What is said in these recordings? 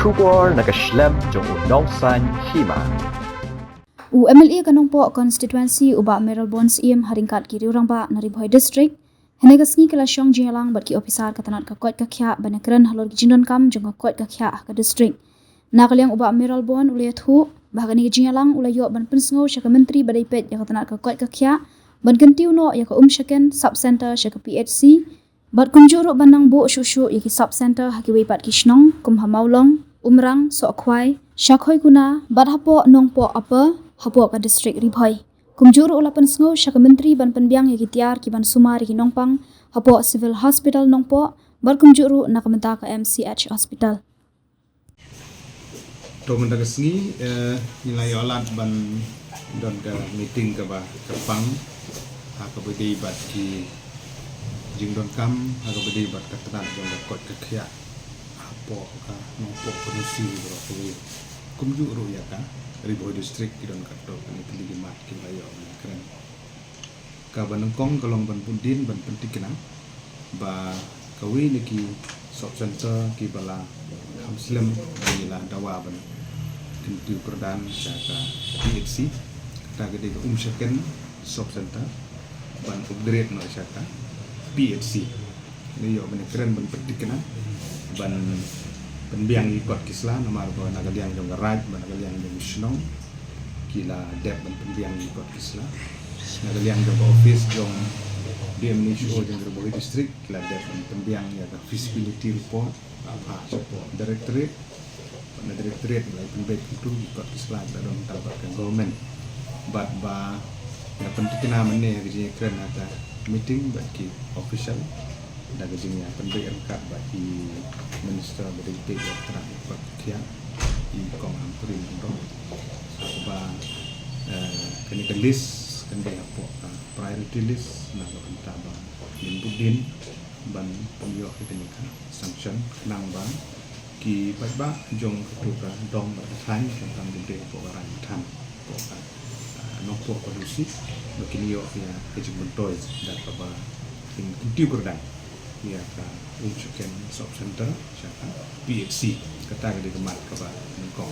Shubor nakaslem jong unongsan hima. MLA kanongpo constituency uba Meral Bons iem haringkat kiri urang ba Naribhoi district henegasngi kelasyong jingalang bat ki officer katanat kakot kakya banakran halor gijindon kam jong kakot kakya ka district nakaliang uba Meral Bon ulayat hu bahagani jingalang ulayo ban pensngo syaka menteri badai pet ya katanat kakot kakya ban kentiu no ya ka syaken sub center syaka PHC bat kunjuru bandang bu syusyu ya ki sub center hakiwi pat kishnong kumha maulong umrang sokwai syakhoi kuna bat hapo nongpo apa hapo ka district Ribhoi kumjuru ulapan sngo syaka menteri ban penbiang ya kitiar ki ban sumar ki nongpang hapo civil hospital nongpo bat kumjuru nakamenta ka MCH hospital to mendagasngi nilai olat ban don ka meeting ka ba kapang ha ka bedi bat ki jingdon kam ha ka bedi bat ka tanat don ka kot ka khya hapo ka nongpo komisi bro ko kumjuru ya ka Ribhoi district ki don ka to kan pilih mat ki layo keren ka banengkong kalong ban pundin ban pentikna ba kawi niki sub center ki bala hamslem ila dawa ban kentu perdan jaka PHC ta gede syaken sub center ban upgrade no jaka PHC ni yo ban keren ban pentikna ban penbiang ikut kislah nomor bawa nagaliang jong garaj nagaliang jong mishnong kila dep penbiang ikut kislah nagaliang jong office jong DMNHO jong Ribhoi district kila dep penbiang ya feasibility report apa support directorate mulai penbaik itu ikut kislah dalam tabakan government but ba ya penting nama ni kerja keren ada meeting bagi official dan kerjanya penbaik angkat bagi Minister Berdiri Terakhir Kia di Kong Ampuri Nandong ba kini ke list kini apa priority list nak kita ba limbudin ban pemio ini kan sanction nang ba ki ba jong ketuka dong ba than tentang gede apa orang than apa nopo produksi kini yo ya kejung bentoy dan ba inti berdai ya ka syaken sub center syaka PHC kata gede kemat ka ba nengkong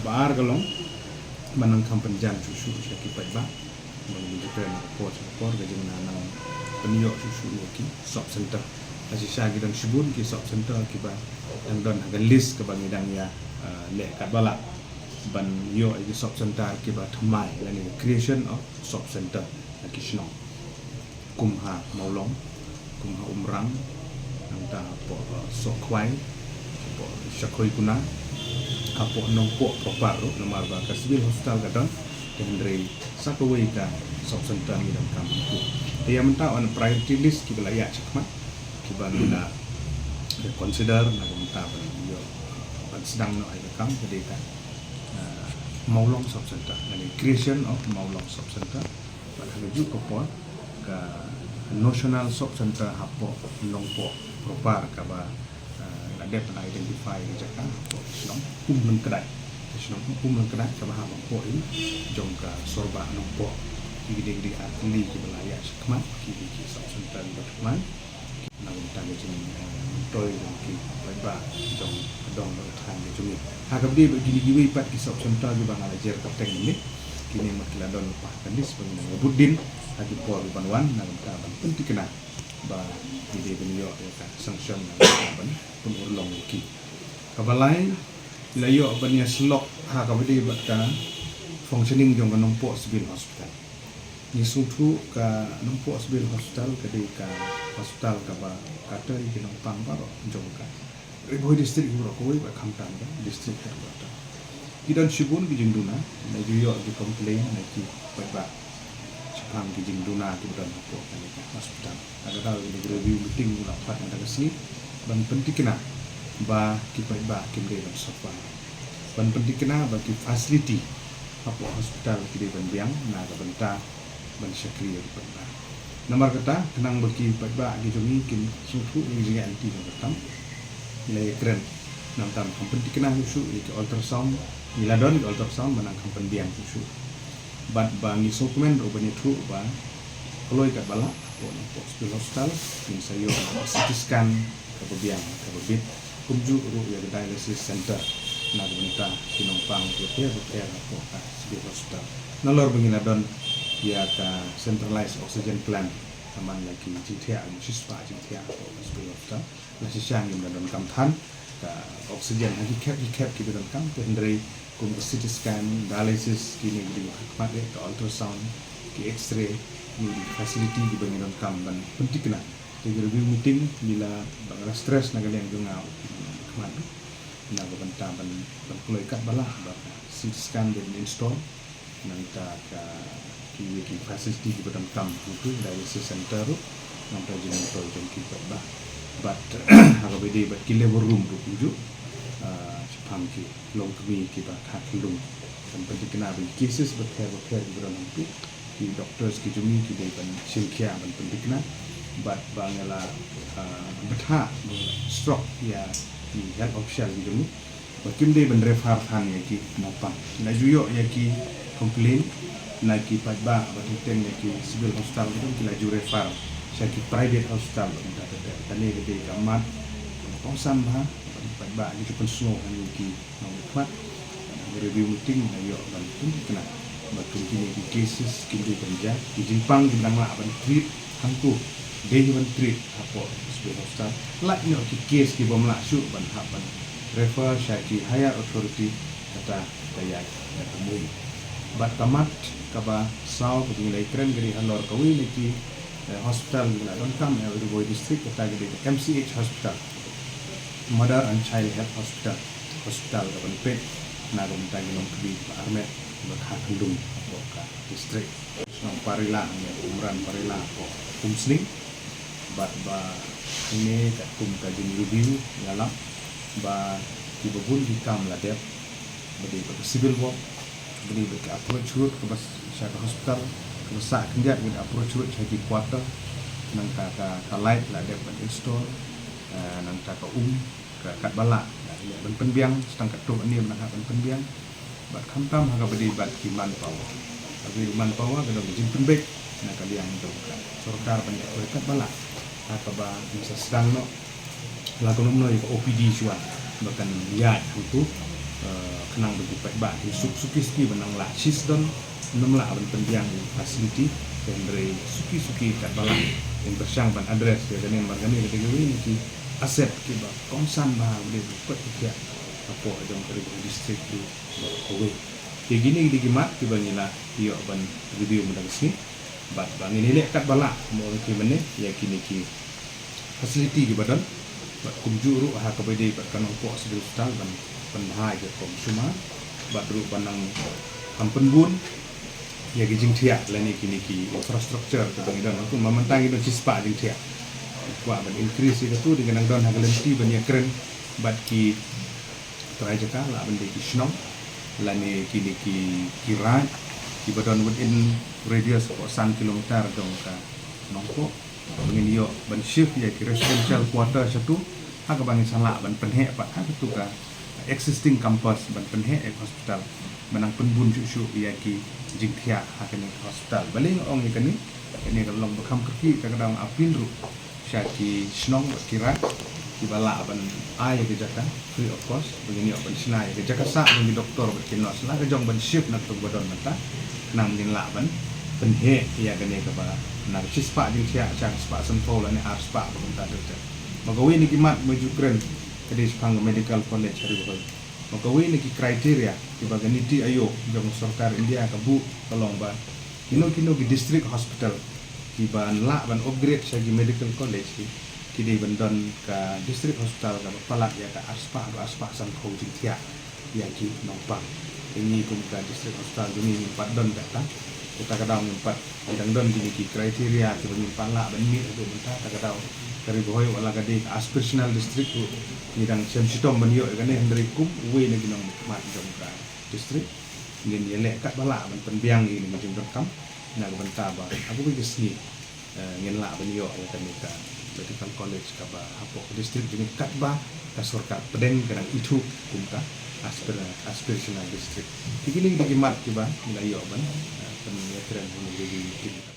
ba galong manang kampanjan susu syaki ba menunjukkan report gajeng nanang penio susu ki sub center asi syagi dan sibun ki sub center ki ba yang don haga list ka bangidang ya le kat bala ban yo ki sub center ki ba thamai lani creation of sub center ki shnong kumha maulong kumha umrang nangta po sokwai po syakhoi kuna apo nongpo proparo nomor ba ka civil hospital kadon kendri sakawai ka sub center ni dalam kampung dia mentah on priority list ki belaya cakmat ki bangina consider na mentah yo sedang no ai kam jadi ka maulong sub center yani creation of maulong sub center pada juga ko ka national sub center hapo nongpo propar ka ba ada pernah identify jaka po silong umleng kedai silong umleng kedai ka ba hapo ini jongka sorba nongpo gede-gede atli ki belaya sekmat ki sub center batman nang tang jing toy ki ba jong dong tang jung hagap di begini giwi pat ki sub center ki bang alajer kapten ini kini makila don pa kandis pengen budin lagi por banwan nang ban penting kena ba ide benyo ya sanction ban penurlong ki kabalai layo ban ya slok ha ka bidi batka functioning jong kanongpo civil hospital ni sutu ka nompo civil hospital ka de ka hospital ka ba kata di kinongpang ba jong ka Ribhoi district ro ko ba khamtan ba district ka ba kidan sibun ki jinduna na yo di complain na ki ba Sepang ki jingduna ki dan po kali hospital ada tahu ini review meeting mula pat ada kesini ban penting kena ba ki ba ki de sofa ban penting kena ba ki facility apa hospital ki de ban biang na ka benta ban syakri ki ba nomor kata kenang bagi ba ki jomi kin susu ni anti betam nilai keren nam tam penting kena susu ki ultrasound miladon ultrasound menang biang susu bat bangi dokumen rupanya tu ba kalau ikat bala po hospital min sayo CT scan kebiang kebit kumju ru ya dialysis center na benta kinompang repair ko ka civil hospital nalor bengina don ya ka centralized oxygen plant aman lagi jithia siswa jithia ko civil hospital la sisang im don kam than ka oxygen hagi cap ki don kam to ndrei kum CT scan dialysis kini di pakai ke ultrasound ke x-ray ni facility di bengina don kam ban penting na review meeting bila bangala stress na galeng ngau kemana na benta ban kulai kat balah ba CT scan dan install nanta ka ki facility di badam kam itu dialysis center nanta jin to jin ki ba but haga bede but ki labor room ru kuju chapam ki long kami ki ba khat lung dan penting kena bi cases better di badam tu ki doctors ki jumi ki de ban silkia ban penting kena but bangala betha stroke ya di health official gitu bakim de ben refer than ya ki napa na juyo ya ki complain na ki padba batuten ya ki civil hospital gitu ki laju refer sa ki private hospital tane de kamat konsam ha padba gitu pun slow ni ki napa review meeting na yo ban tun kena batum ki cases ki de kerja ki jimpang di bang la ban treat hangku day one treat hapo hospital hospital like no ki case ki bom la su ban hapan refer syaki higher authority kata daya temui bat kamat kaba saw nilai keren gari halor kawi ki hospital la don kam Riboy district kata gede MCH hospital mother and child health hospital kaban pet na gom tagi nom kbi armet bakha kandung ka district nang parila umran parila ko kumsling bat ba ini kat kum kajin review dalam ba dibabun di kam la dep bagi civil work bagi approach route ke syarikat hospital ke sak kenjat with approach route syaki quarter nang ka light la dep install nang ka ke kat balak ya ben penbiang setang kat tu ni nang ben penbiang bat kamtam ha bagi bat kiman power bagi man power ke jin penbek nak kalian untuk sorkar banyak kat balak atau ba bisa sedang no lagu no OPD suan bahkan lihat itu kenang bagi ba suki benang la sis don nom la ban pendiang facility dan dari suki kat balang yang bersang ban address ya dan yang bagani de gini ki aset ki ba konsan ba boleh buat dia apa jong dari district tu kowe ki gini di gimat ki banila yo ban review mendang sini bat bang ini lek kat balak mo ki mene ya kini ki facility di badan bat kumjuru ha ka bede bat kan ko hospital ban penhai ke konsuma bat ru panang kampen bun ya gi jing thia lani kini ki infrastructure ke bang dan aku mamantang itu cispa jing thia wa ban increase itu tu dengan don ha galenti ban ya keren bat ki trai jaka la ban de ki shnong lani kini ki kirat di badan within radius 1 kilometer dong ka nongko bangin yo ban shift ya ki residential quarter satu ha ka bangin sala ban penhe pa ha tu ka existing campus ban penhe hospital menang penbun susu ya ki jingthia ha ka ni hospital baling ong ni ini kalau bekam kerki kadang apin ru syaki snong kira di bala ban ai ke jaka free of cost begini ban sinai ke jaka sa bagi doktor berkino sala ke jong ban shift nak tu badon mata nang din laban penhe ya gane ka ba na cispa din tia chang spa sanpol ani arspa bentar dokter magawi ni kimat maju kren kedis pang medical college hari boy magawi ni ki kriteria ki bagani ti ayo jong sarkar India ka bu tolong ba kino ki district hospital ki ban la ban upgrade sagi medical college ki di bandon ka district hospital ka palak ya ka arspa sanpol din tia ya ki nompang ini kumpulan district hospital ini empat don data kita kadang empat bidang don di kriteria kita empat lah benmi itu bentar kita kadang dari boy wala kadi aspirational district tu bidang semsitom benyo kan yang dari kum we ni ginong mat jom ka district ngin ye lek kat bala ben penbiang ini macam rekam na bentar ba aku pergi sini ngin la benyo ya kan ka medical college ka ba hapo district ini kat ba kasurkat pedeng kana itu kumka aspirational district. Kini di gimat kiba nilai yo ban penelitian menjadi